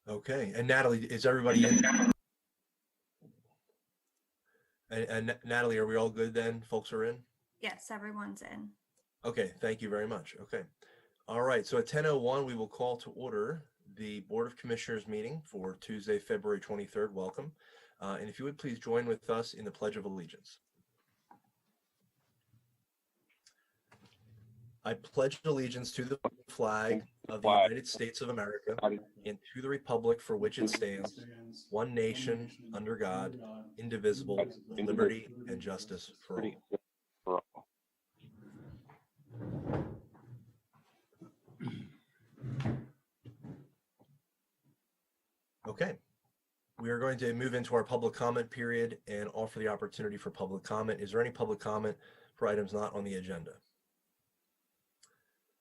Okay. And Natalie, is everybody in? And Natalie, are we all good then? Folks are in? Yes, everyone's in. Okay. Thank you very much. Okay. All right. So at 10:01, we will call to order the Board of Commissioners meeting for Tuesday, February 23rd. Welcome. And if you would please join with us in the Pledge of Allegiance. I pledge allegiance to the flag of the United States of America and to the republic for which it stands, one nation, under God, indivisible, with liberty and justice for all. Okay. We are going to move into our public comment period and offer the opportunity for public comment. Is there any public comment for items not on the agenda?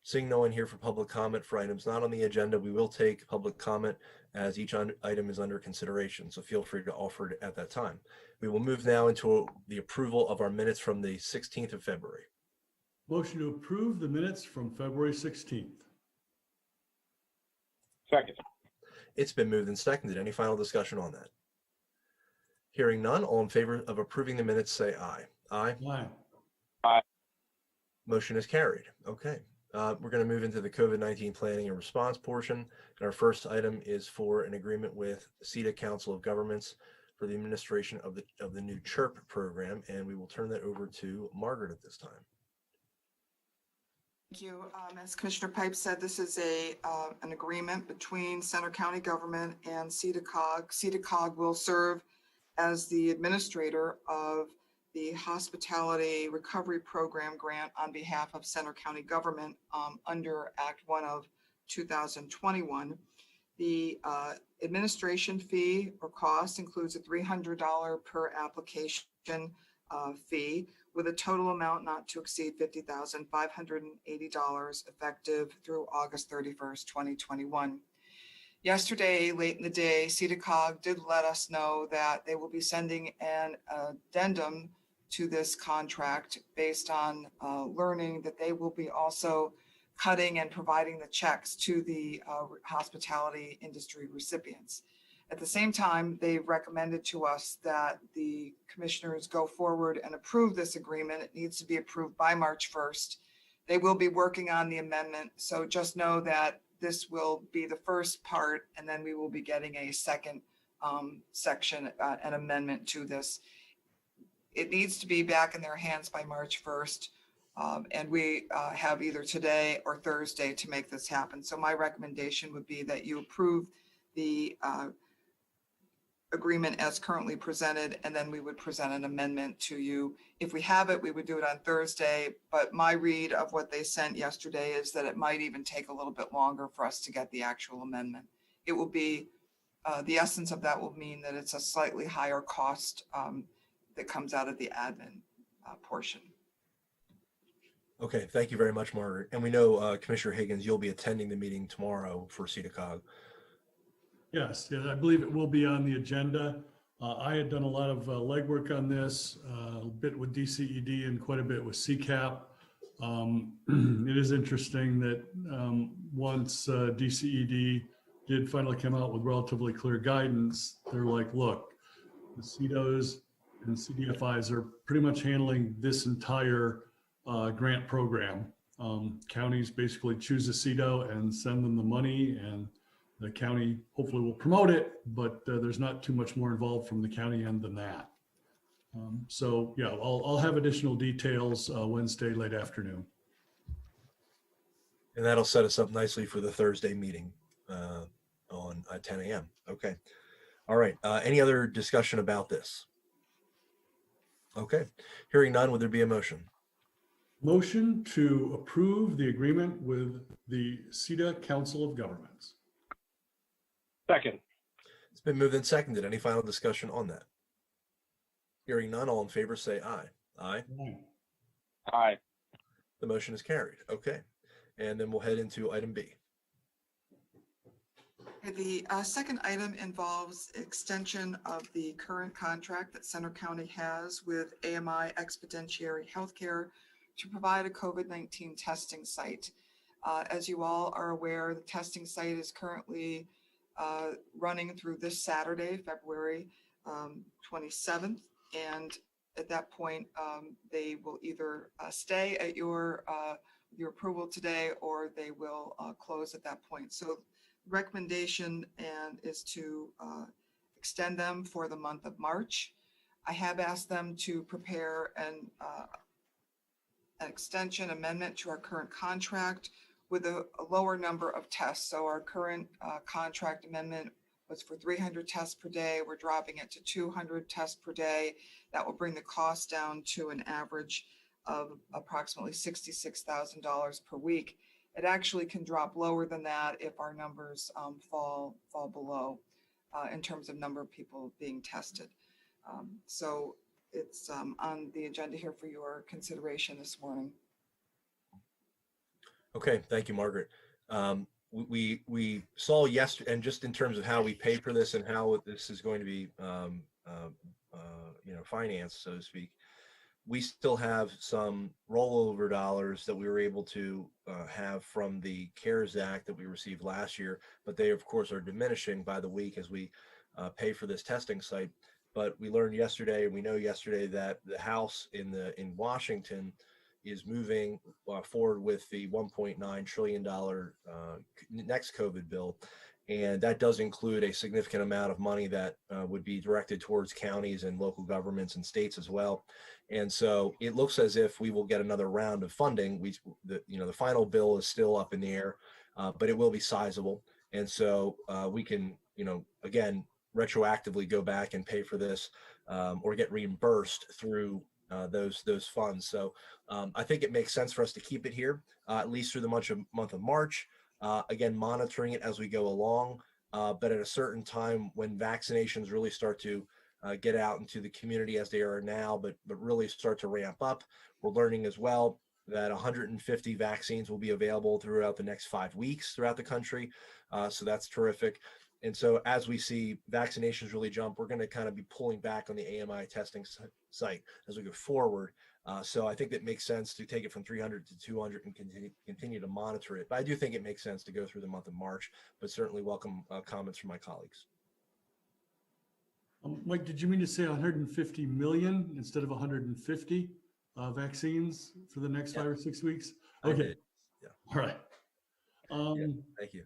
Seeing no one here for public comment for items not on the agenda, we will take public comment as each item is under consideration. So feel free to offer it at that time. We will move now into the approval of our minutes from the 16th of February. Motion to approve the minutes from February 16th. Second. It's been moved and seconded. Any final discussion on that? Hearing none, all in favor of approving the minutes say aye. Aye. Aye. Aye. Motion is carried. Okay. We're going to move into the COVID-19 planning and response portion. And our first item is for an agreement with CETA Council of Governments for the administration of the new CHIRP program. And we will turn that over to Margaret at this time. Thank you. As Commissioner Pipe said, this is an agreement between Center County government and CETA-COG. CETA-COG will serve as the administrator of the Hospitality Recovery Program grant on behalf of Center County government under Act 1 of 2021. The administration fee or cost includes a $300 per application fee with a total amount not to exceed $50,580 effective through August 31st, 2021. Yesterday, late in the day, CETA-COG did let us know that they will be sending an addendum to this contract based on learning that they will be also cutting and providing the checks to the hospitality industry recipients. At the same time, they recommended to us that the commissioners go forward and approve this agreement. It needs to be approved by March 1st. They will be working on the amendment. So just know that this will be the first part, and then we will be getting a second section, an amendment to this. It needs to be back in their hands by March 1st. And we have either today or Thursday to make this happen. So my recommendation would be that you approve the agreement as currently presented, and then we would present an amendment to you. If we have it, we would do it on Thursday, but my read of what they sent yesterday is that it might even take a little bit longer for us to get the actual amendment. It will be, the essence of that will mean that it's a slightly higher cost that comes out of the admin portion. Okay, thank you very much, Margaret. And we know, Commissioner Higgins, you'll be attending the meeting tomorrow for CETA-COG. Yes, I believe it will be on the agenda. I had done a lot of legwork on this, a bit with DCED and quite a bit with CCAP. It is interesting that once DCED did finally come out with relatively clear guidance, they're like, look, the CEDOs and CDFIs are pretty much handling this entire grant program. Counties basically choose a CEDO and send them the money, and the county hopefully will promote it, but there's not too much more involved from the county end than that. So yeah, I'll have additional details Wednesday late afternoon. And that'll set us up nicely for the Thursday meeting on 10 a.m. Okay. All right. Any other discussion about this? Okay. Hearing none, would there be a motion? Motion to approve the agreement with the CETA Council of Governments. Second. It's been moved and seconded. Any final discussion on that? Hearing none, all in favor say aye. Aye. Aye. The motion is carried. Okay. And then we'll head into item B. The second item involves extension of the current contract that Center County has with AMI Expeditionary Healthcare to provide a COVID-19 testing site. As you all are aware, the testing site is currently running through this Saturday, February 27th. And at that point, they will either stay at your approval today, or they will close at that point. So recommendation is to extend them for the month of March. I have asked them to prepare an extension amendment to our current contract with a lower number of tests. So our current contract amendment was for 300 tests per day. We're dropping it to 200 tests per day. That will bring the cost down to an average of approximately $66,000 per week. It actually can drop lower than that if our numbers fall below in terms of number of people being tested. So it's on the agenda here for your consideration this morning. Okay, thank you, Margaret. We saw yesterday, and just in terms of how we pay for this and how this is going to be, financed, so to speak, we still have some rollover dollars that we were able to have from the CARES Act that we received last year, but they, of course, are diminishing by the week as we pay for this testing site. But we learned yesterday, and we know yesterday, that the House in Washington is moving forward with the $1.9 trillion next COVID bill. And that does include a significant amount of money that would be directed towards counties and local governments and states as well. And so it looks as if we will get another round of funding. The final bill is still up in the air, but it will be sizable. And so we can, again, retroactively go back and pay for this or get reimbursed through those funds. So I think it makes sense for us to keep it here, at least through the month of March. Again, monitoring it as we go along, but at a certain time when vaccinations really start to get out into the community as they are now, but really start to ramp up. We're learning as well that 150 vaccines will be available throughout the next 5 weeks throughout the country. So that's terrific. And so as we see vaccinations really jump, we're going to kind of be pulling back on the AMI testing site as we go forward. So I think that makes sense to take it from 300 to 200 and continue to monitor it. But I do think it makes sense to go through the month of March, but certainly welcome comments from my colleagues. Mike, did you mean to say 150 million instead of 150 vaccines for the next 5 or 6 weeks? Okay. Yeah. All right. Thank you.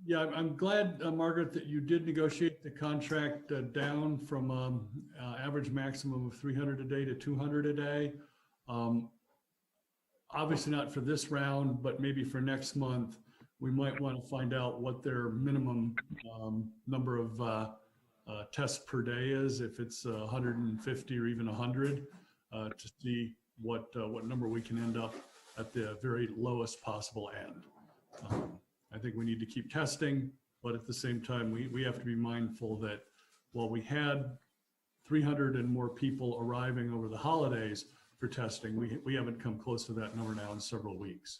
Yeah, I'm glad, Margaret, that you did negotiate the contract down from average maximum of 300 a day to 200 a day. Obviously not for this round, but maybe for next month, we might want to find out what their minimum number of tests per day is, if it's 150 or even 100, to see what number we can end up at the very lowest possible end. I think we need to keep testing, but at the same time, we have to be mindful that while we had 300 and more people arriving over the holidays for testing, we haven't come close to that number now in several weeks.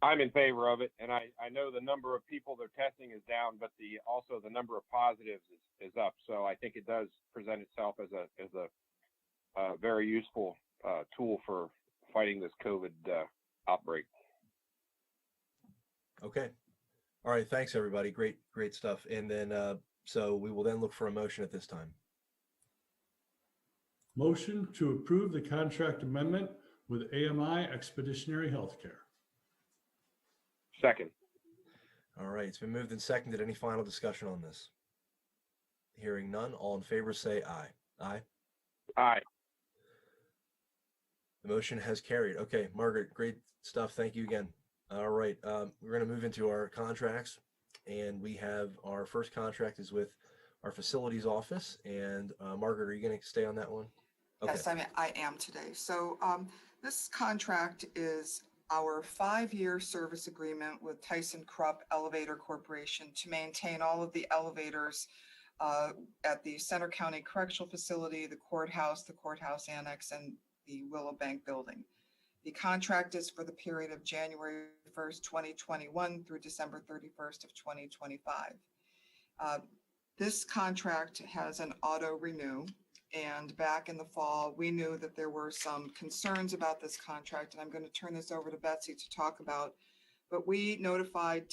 I'm in favor of it, and I know the number of people they're testing is down, but also the number of positives is up. So I think it does present itself as a very useful tool for fighting this COVID outbreak. Okay. All right. Thanks, everybody. Great stuff. And then, so we will then look for a motion at this time. Motion to approve the contract amendment with AMI Expeditionary Healthcare. Second. All right. It's been moved and seconded. Any final discussion on this? Hearing none. All in favor say aye. Aye. Aye. The motion has carried. Okay, Margaret, great stuff. Thank you again. All right, we're going to move into our contracts, and we have our first contract is with our facilities office. And Margaret, are you going to stay on that one? Okay. Yes, I am today. So this contract is our 5-year service agreement with Tyson Krupp Elevator Corporation to maintain all of the elevators at the Center County Correctional Facility, the courthouse annex, and the Willow Bank building. The contract is for the period of January 1st, 2021 through December 31st of 2025. This contract has an auto renew, And back in the fall, we knew that there were some concerns about this contract, and I'm going to turn this over to Betsy to talk about. But we notified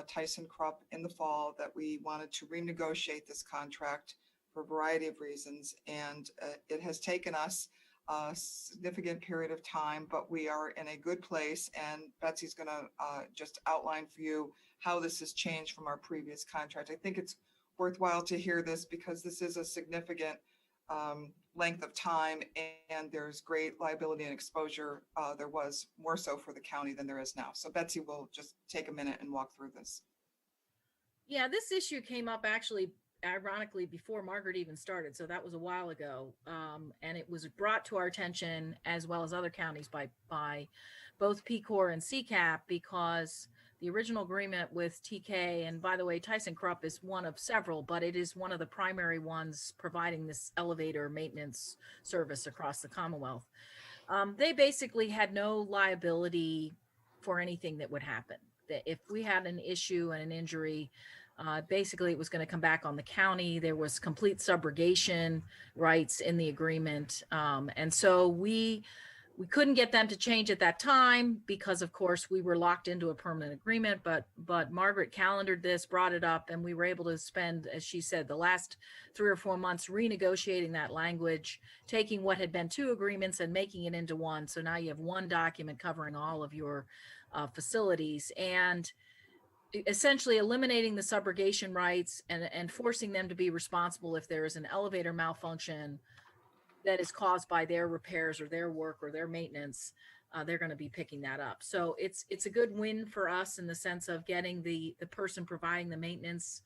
Tyson Krupp in the fall that we wanted to renegotiate this contract for a variety of reasons. And it has taken us a significant period of time, but we are in a good place. And Betsy's going to just outline for you how this has changed from our previous contract. I think it's worthwhile to hear this because this is a significant length of time, and there's great liability and exposure. There was more so for the county than there is now. So Betsy will just take a minute and walk through this. Yeah, this issue came up actually, ironically, before Margaret even started. So that was a while ago. And it was brought to our attention, as well as other counties, by both PCOR and CCAP, because the original agreement with TK, and by the way, Tyson Krupp is one of several, but it is one of the primary ones providing this elevator maintenance service across the Commonwealth. They basically had no liability for anything that would happen. That if we had an issue and an injury, basically it was going to come back on the county. There was complete subrogation rights in the agreement. And so we couldn't get them to change at that time because, of course, we were locked into a permanent agreement. But Margaret calendared this, brought it up, and we were able to spend, as she said, the last 3 or 4 months renegotiating that language, taking what had been 2 agreements and making it into one. So now you have one document covering all of your facilities, and essentially eliminating the subrogation rights and forcing them to be responsible if there is an elevator malfunction that is caused by their repairs or their work or their maintenance. They're going to be picking that up. So it's a good win for us in the sense of getting the person providing the maintenance,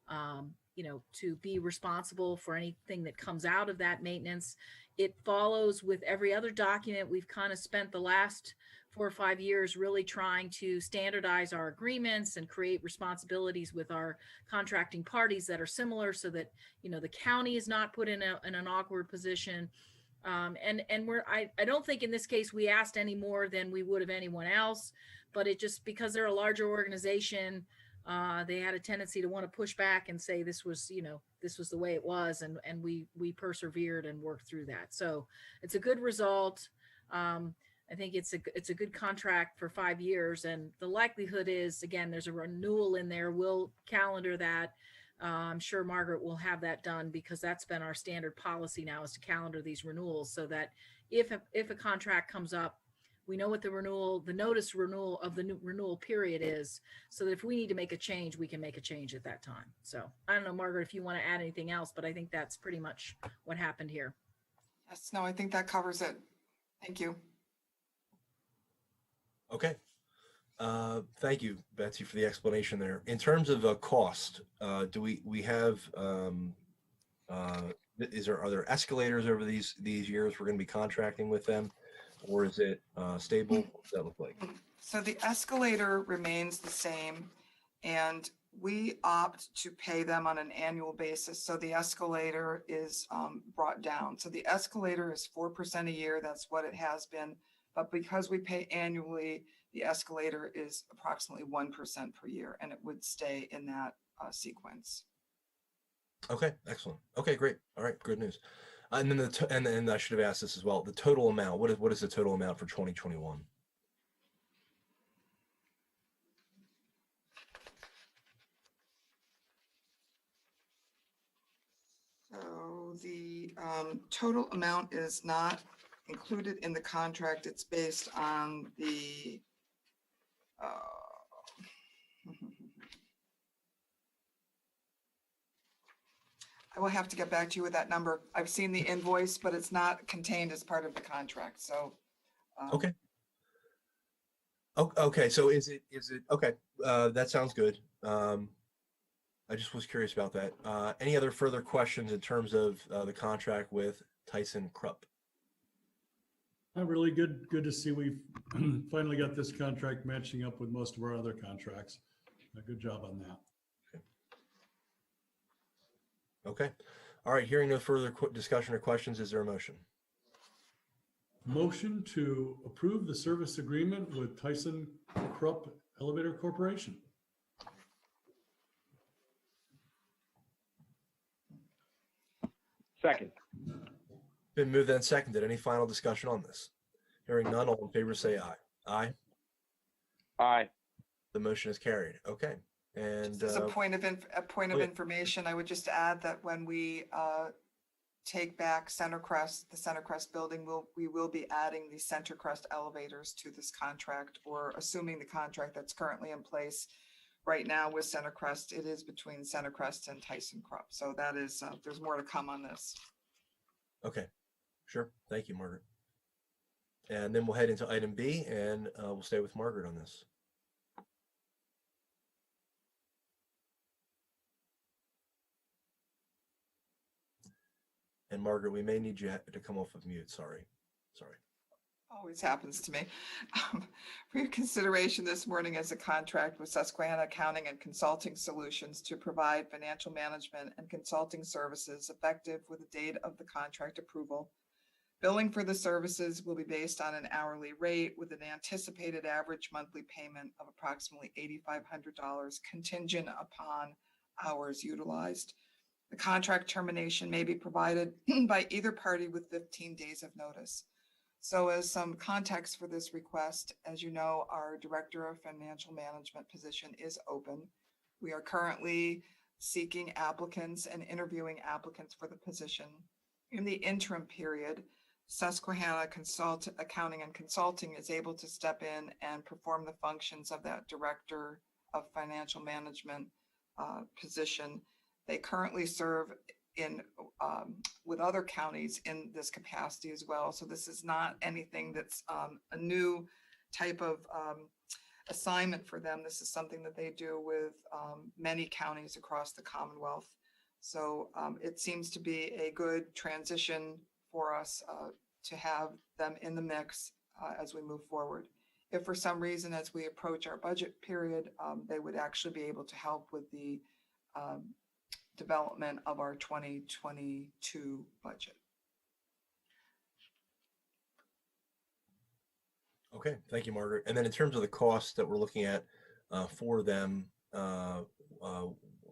to be responsible for anything that comes out of that maintenance. It follows with every other document. We've kind of spent the last 4 or 5 years really trying to standardize our agreements and create responsibilities with our contracting parties that are similar, so that the county is not put in an awkward position. And I don't think in this case we asked any more than we would of anyone else, but it just, because they're a larger organization, they had a tendency to want to push back and say this was the way it was, and we persevered and worked through that. So it's a good result. I think it's a good contract for 5 years, and the likelihood is, again, there's a renewal in there. We'll calendar that. I'm sure Margaret will have that done, because that's been our standard policy now, is to calendar these renewals, so that if a contract comes up, we know what the notice renewal of the new renewal period is, so that if we need to make a change, we can make a change at that time. So I don't know, Margaret, if you want to add anything else, but I think that's pretty much what happened here. Yes, no, I think that covers it. Thank you. Okay. Thank you, Betsy, for the explanation there. In terms of cost, do we have, are there escalators over these years we're going to be contracting with them, or is it stable? What does that look like? So the escalator remains the same, and we opt to pay them on an annual basis. So the escalator is brought down. So the escalator is 4% a year. That's what it has been. But because we pay annually, the escalator is approximately 1% per year, and it would stay in that sequence. Okay, excellent. Okay, great. All right, good news. And then and then I should have asked this as well. The total amount. What is the total amount for 2021? So the total amount is not included in the contract. It's based on the I will have to get back to you with that number. I've seen the invoice, but it's not contained as part of the contract. So Okay. Okay. So is it okay? That sounds good. I just was curious about that. Any other further questions in terms of the contract with Tyson Krupp? Really good to see we've finally got this contract matching up with most of our other contracts. Good job on that. Okay. All right. Hearing no further discussion or questions, is there a motion? Motion to approve the service agreement with Tyson Krupp Elevator Corporation. Second. Been moved and seconded. Any final discussion on this? Hearing none, all in favor say aye. Aye. Aye. The motion is carried. Okay. And Just as a point of oh, yeah. information, I would just add that when we take back Centercrest, the Centercrest building, we will be adding the Centercrest elevators to this contract, or assuming the contract that's currently in place right now with Centercrest, it is between Centercrest and ThyssenKrupp. So that is, there's more to come on this. Okay. Sure. Thank you, Margaret. And then we'll head into item B, and we'll stay with Margaret on this. And Margaret, we may need you to come off of mute. Sorry. Always happens to me. For your consideration this morning is a contract with Susquehanna Accounting and Consulting Solutions to provide financial management and consulting services effective with the date of the contract approval. Billing for the services will be based on an hourly rate with an anticipated average monthly payment of approximately $8,500 contingent upon hours utilized. The contract termination may be provided by either party with 15 days of notice. So as some context for this request, as you know, our Director of Financial Management position is open. We are currently seeking applicants and interviewing applicants for the position. In the interim period, Susquehanna Accounting and Consulting is able to step in and perform the functions of that Director of Financial Management position. They currently serve in with other counties in this capacity as well. So this is not anything that's a new type of assignment for them. This is something that they do with many counties across the Commonwealth. So it seems to be a good transition for us to have them in the mix as we move forward. If for some reason, as we approach our budget period, they would actually be able to help with the development of our 2022 budget. Okay, thank you, Margaret. And then in terms of the costs that we're looking at for them,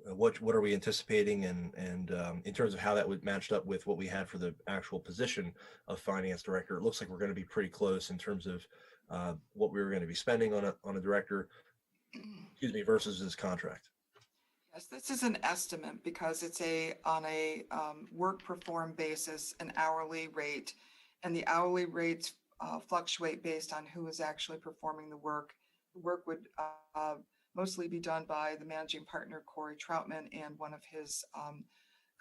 what are we anticipating, and in terms of how that would matched up with what we had for the actual position of finance director? It looks like we're going to be pretty close in terms of what we were going to be spending on a director, excuse me, versus this contract. Yes, this is an estimate because it's on a work performed basis, an hourly rate, and the hourly rates fluctuate based on who is actually performing the work. The work would mostly be done by the managing partner, Corey Troutman, and one of his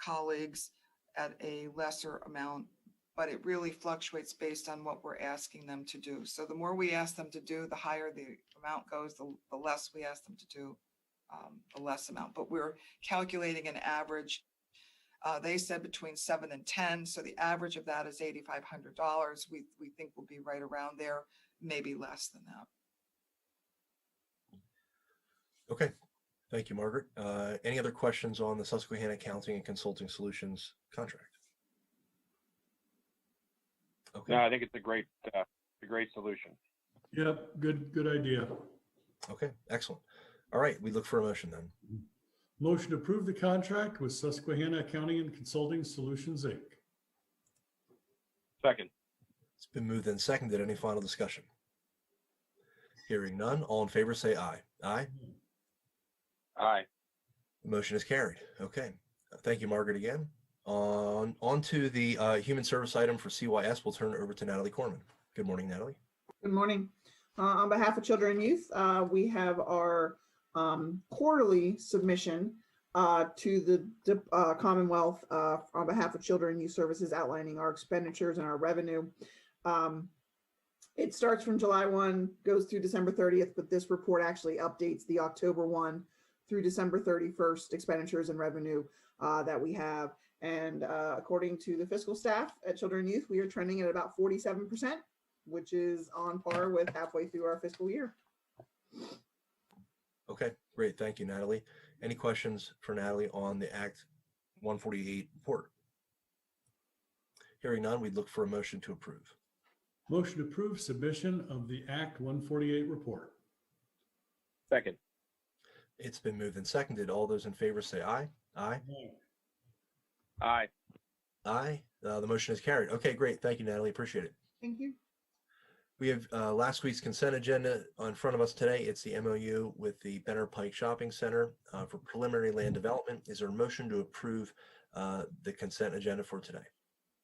colleagues at a lesser amount, but it really fluctuates based on what we're asking them to do. So the more we ask them to do, the higher the amount goes, the less we ask them to do, the less amount. But we're calculating an average. They said between 7 and 10, so the average of that is $8,500. We think we'll be right around there, maybe less than that. Okay, thank you, Margaret. Any other questions on the Susquehanna Accounting and Consulting Solutions contract? Okay. No, I think it's a great solution. Yep, good idea. Okay, excellent. All right, we look for a motion then. Motion to approve the contract with Susquehanna Accounting and Consulting Solutions, Inc. Second. It's been moved and seconded. Any final discussion? Hearing none, all in favor say aye. Aye. Aye. The motion is carried. Okay. Thank you, Margaret, again. On to the human service item for CYS. We'll turn it over to Natalie Corman. Good morning, Natalie. Good morning. On behalf of Children and Youth, we have our quarterly submission to the Commonwealth on behalf of Children and Youth Services, outlining our expenditures and our revenue. It starts from July 1, goes through December 30th, but this report actually updates the October 1 through December 31st expenditures and revenue that we have. And according to the fiscal staff at Children and Youth, we are trending at about 47%, which is on par with halfway through our fiscal year. Okay, great. Thank you, Natalie. Any questions for Natalie on the Act 148 report? Hearing none, we'd look for a motion to approve. Motion to approve submission of the Act 148 report. Second. It's been moved and seconded. All those in favor say aye. Aye. Aye. Aye. The motion is carried. Okay, great. Thank you, Natalie. Appreciate it. Thank you. We have last week's consent agenda in front of us today. It's the MOU with the Benner Pike Shopping Center for preliminary land development. Is there a motion to approve the consent agenda for today?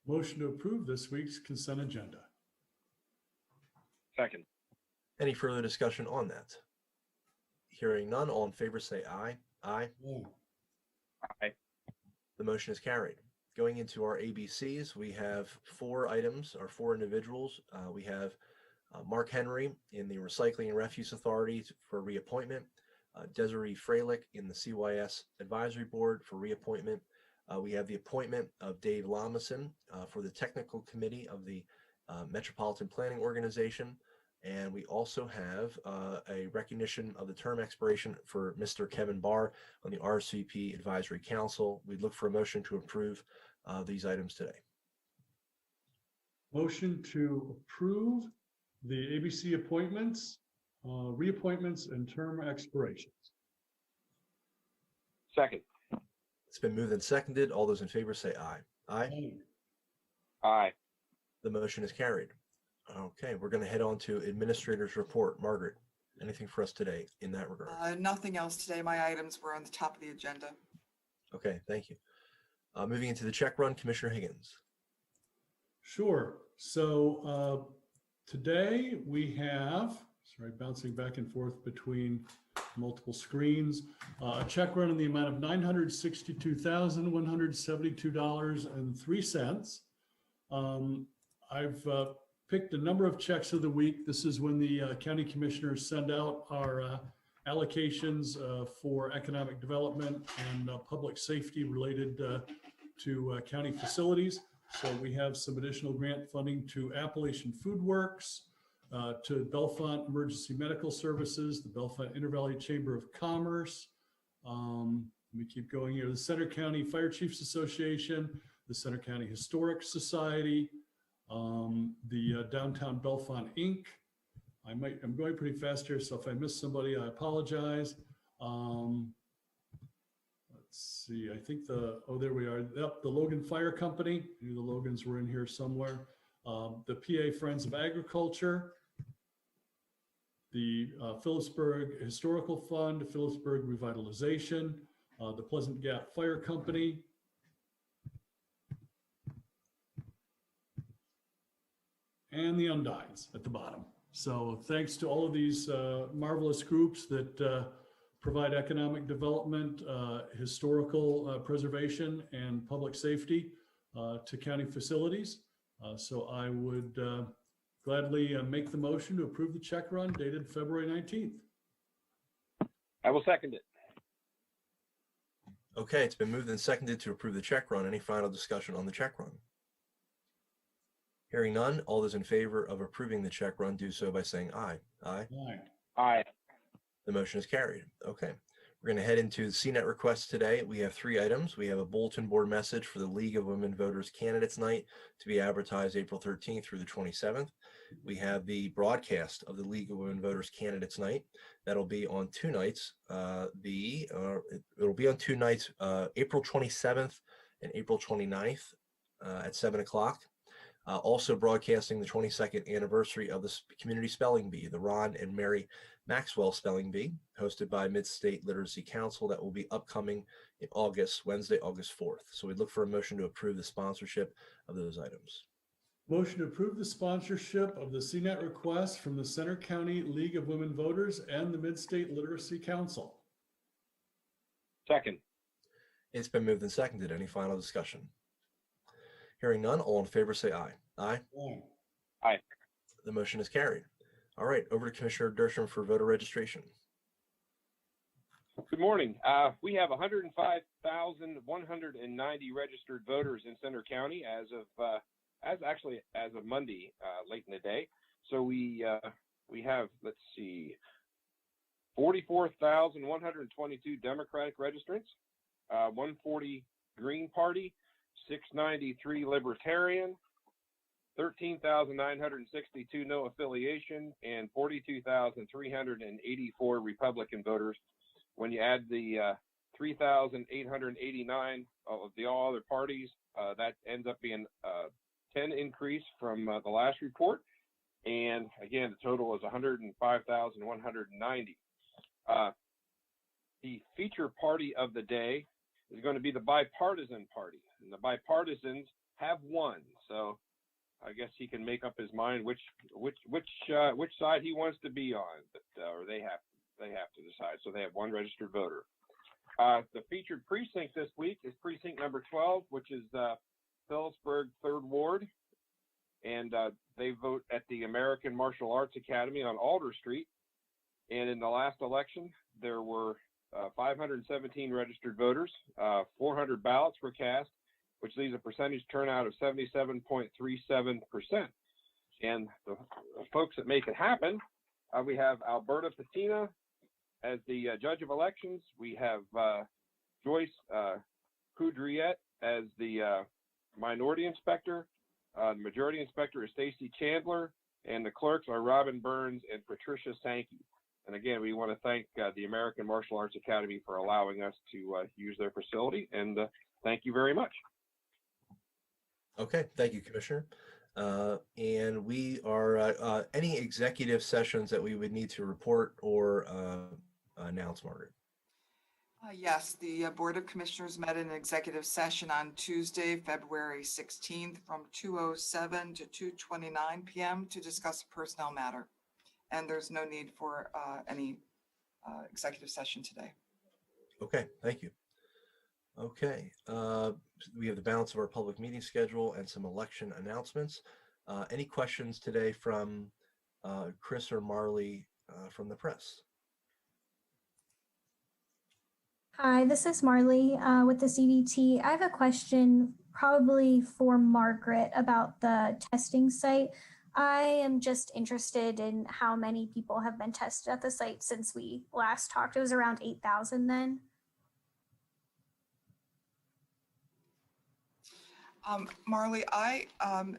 Motion to approve this week's consent agenda. Second. Any further discussion on that? Hearing none, all in favor say aye. Aye. Aye. The motion is carried. Going into our ABCs, we have 4 items or 4 individuals. We have Mark Henry in the Recycling and Refuse Authority for reappointment, Desiree Freilich in the CYS Advisory Board for reappointment. We have the appointment of Dave Lamason for the Technical Committee of the Metropolitan Planning Organization. And we also have a recognition of the term expiration for Mr. Kevin Barr on the RCP Advisory Council. We'd look for a motion to approve these items today. Motion to approve the ABC appointments, reappointments, and term expirations. Second. It's been moved and seconded. All those in favor say aye. Aye. Aye. The motion is carried. Okay, we're going to head on to Administrator's Report. Margaret, anything for us today in that regard? Nothing else today. My items were on the top of the agenda. Okay, thank you. Moving into the check run, Commissioner Higgins. Sure. So today we have, sorry, bouncing back and forth between multiple screens, a check run in the amount of $962,172.03. I've picked a number of checks of the week. This is when the county commissioners send out our allocations for economic development and public safety related to county facilities. So we have some additional grant funding to Appalachian Food Works, to Bellefonte Emergency Medical Services, the Bellefonte Intervalley Chamber of Commerce. We keep going here. The Center County Fire Chiefs Association, the Center County Historic Society, the Downtown Bellefonte Inc. I'm going pretty fast here, so if I miss somebody, I apologize. Let's see, I think there we are. Yep, the Logan Fire Company. I knew the Logans were in here somewhere. The PA Friends of Agriculture, the Phillipsburg Historical Fund, Phillipsburg Revitalization, the Pleasant Gap Fire Company, and the Undines at the bottom. So thanks to all of these marvelous groups that provide economic development, historical preservation, and public safety to county facilities. So I would gladly make the motion to approve the check run dated February 19th. I will second it. Okay, it's been moved and seconded to approve the check run. Any final discussion on the check run? Hearing none, all those in favor of approving the check run do so by saying aye. Aye. Aye. Aye. The motion is carried. Okay. We're going to head into the CNET requests today. We have 3 items. We have a bulletin board message for the League of Women Voters Candidates Night to be advertised April 13th through the 27th. We have the broadcast of the League of Women Voters Candidates Night. That'll be on 2 nights. It'll be on 2 nights, April 27th and April 29th at 7 o'clock. Also broadcasting the 22nd anniversary of the Community Spelling Bee, the Ron and Mary Maxwell Spelling Bee, hosted by Mid-State Literacy Council. That will be upcoming in August, Wednesday, August 4th. So we'd look for a motion to approve the sponsorship of those items. Motion to approve the sponsorship of the CNET request from the Center County League of Women Voters and the Mid-State Literacy Council. Second. It's been moved and seconded. Any final discussion? Hearing none, all in favor say aye. Aye. Aye. Aye. The motion is carried. All right, over to Commissioner Dershowitz for voter registration. Good morning. We have 105,190 registered voters in Center County as of Monday, late in the day. So we have, let's see, 44,122 Democratic registrants, 140 Green Party, 693 Libertarian, 13,962 no affiliation, and 42,384 Republican voters. When you add the 3,889 of the all other parties, that ends up being a 10 increase from the last report. And again, the total is 105,190. The feature party of the day is going to be the bipartisan party, and the bipartisans have won. So I guess he can make up his mind which side he wants to be on, but or they have to decide. So they have one registered voter. The featured precinct this week is precinct number 12, which is Phillipsburg 3rd Ward, and they vote at the American Martial Arts Academy on Alder Street. And in the last election, there were 517 registered voters. 400 ballots were cast, which leaves a percentage turnout of 77.37%. And the folks that make it happen, we have Alberta Patina as the judge of elections. We have Joyce Coudriette as the minority inspector. The majority inspector is Stacy Chandler, and the clerks are Robin Burns and Patricia Sankey. And again, we want to thank the American Martial Arts Academy for allowing us to use their facility, and thank you very much. Okay, thank you, Commissioner. And we are, any executive sessions that we would need to report or announce, Margaret? Yes, the Board of Commissioners met in an executive session on Tuesday, February 16th from 2:07 to 2:29 p.m. to discuss a personnel matter. And there's no need for any executive session today. Okay, thank you. Okay, we have the balance of our public meeting schedule and some election announcements. Any questions today from Chris or Marley from the press? Hi, this is Marley with the CDT. I have a question probably for Margaret about the testing site. I am just interested in how many people have been tested at the site since we last talked. It was around 8,000 then. Marley, I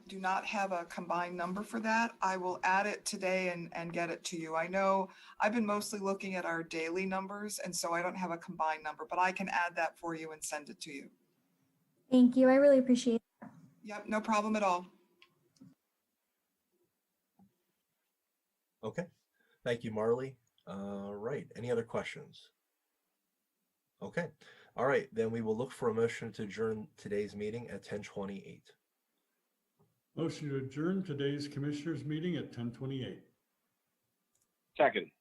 do not have a combined number for that. I will add it today and get it to you. I know I've been mostly looking at our daily numbers, and so I don't have a combined number, but I can add that for you and send it to you. Thank you. I really appreciate it. Yep, no problem at all. Okay, thank you, Marley. Right, any other questions? Okay, all right, then we will look for a motion to adjourn today's meeting at 10:28. Motion to adjourn today's commissioners meeting at 10:28. Second.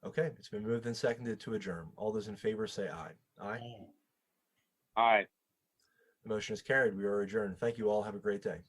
Okay, it's been moved and seconded to adjourn. All those in favor say aye. Aye. Aye. The motion is carried. We are adjourned. Thank you all. Have a great day.